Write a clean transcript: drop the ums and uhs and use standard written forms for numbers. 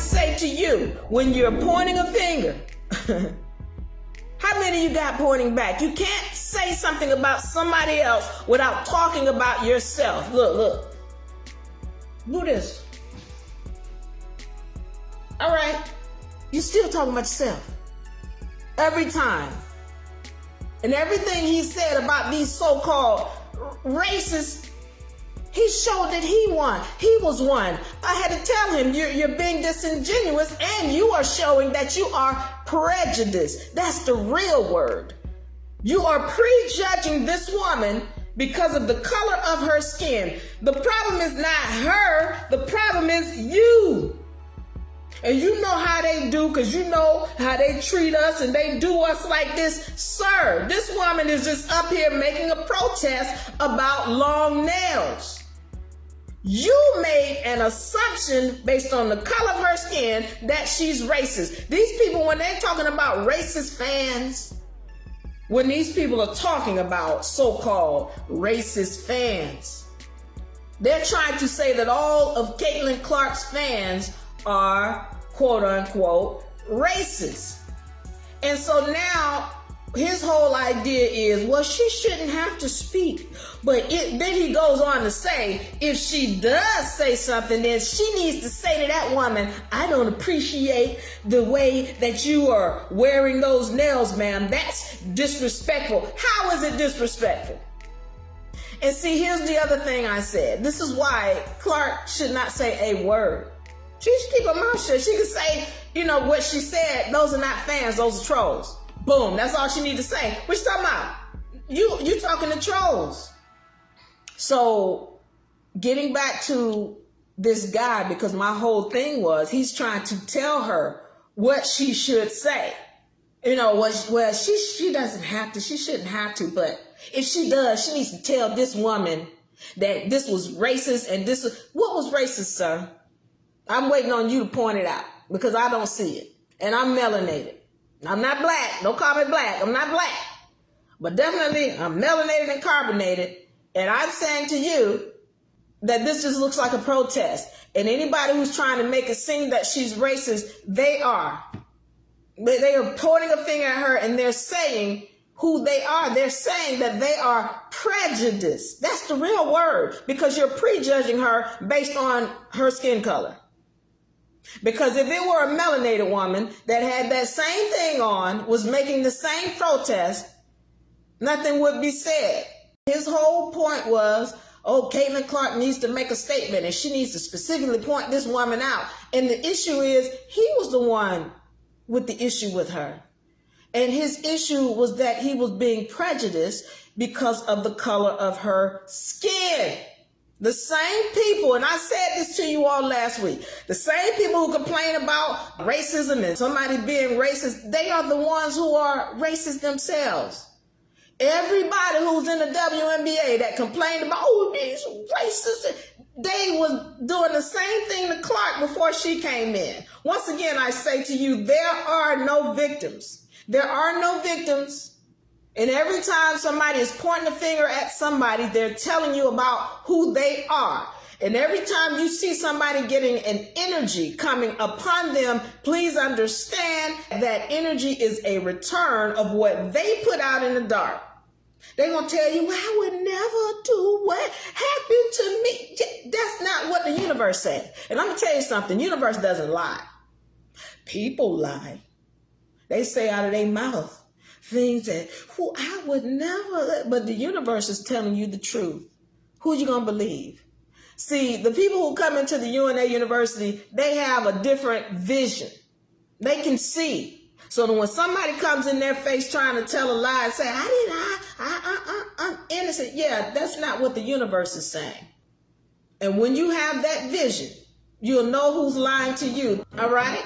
say to you, when you're pointing a finger, how many you got pointing back? You can't say something about somebody else without talking about yourself. Look. Do this. All right. You still talking about yourself. Every time. And everything he said about these so-called racists, he showed that he won. He was one. I had to tell him, you're being disingenuous and you are showing that you are prejudiced. That's the real word. You are prejudging this woman because of the color of her skin. The problem is not her. The problem is you. And you know how they do, because you know how they treat us and they do us like this. Sir, this woman is just up here making a protest about long nails. You made an assumption based on the color of her skin that she's racist. These people, when they're talking about racist fans, when these people are talking about so-called racist fans, they're trying to say that all of Caitlin Clark's fans are quote unquote racist. And so now his whole idea is, well, she shouldn't have to speak. But then he goes on to say, if she does say something, then she needs to say to that woman, I don't appreciate the way that you are wearing those nails, ma'am. That's disrespectful. How is it disrespectful? And see, here's the other thing I said. This is why Clark should not say a word. She should keep her mouth shut. She could say, what she said, those are not fans, those are trolls. Boom, that's all she needs to say. What you talking about? You talking to trolls. So, getting back to this guy, because my whole thing was, he's trying to tell her what she should say. Well, she doesn't have to, she shouldn't have to, but if she does, she needs to tell this woman that this was racist and what was racist, sir? I'm waiting on you to point it out because I don't see it. And I'm melanated. I'm not black. Don't call me black. I'm not black. But definitely I'm melanated and carbonated. And I'm saying to you that this just looks like a protest. And anybody who's trying to make it seem that she's racist, they are. They are pointing a finger at her and they're saying who they are. They're saying that they are prejudiced. That's the real word, because you're prejudging her based on her skin color. Because if it were a melanated woman that had that same thing on, was making the same protest, nothing would be said. His whole point was, Caitlin Clark needs to make a statement and she needs to specifically point this woman out. And the issue is, he was the one with the issue with her. And his issue was that he was being prejudiced because of the color of her skin. The same people, and I said this to you all last week, the same people who complain about racism and somebody being racist, they are the ones who are racist themselves. Everybody who's in the WNBA that complained about, these racists, they was doing the same thing to Clark before she came in. Once again, I say to you, there are no victims. There are no victims. And every time somebody is pointing a finger at somebody, they're telling you about who they are. And every time you see somebody getting an energy coming upon them, please understand that energy is a return of what they put out in the dark. They're going to tell you, well, I would never do what happened to me. That's not what the universe said. And I'm going to tell you something. The universe doesn't lie. People lie. They say out of their mouth things that, I would never, but the universe is telling you the truth. Who you going to believe? See, the people who come into the UNA University, they have a different vision. They can see. So that when somebody comes in their face trying to tell a lie and say, I'm innocent. Yeah, that's not what the universe is saying. And when you have that vision, you'll know who's lying to you. All right?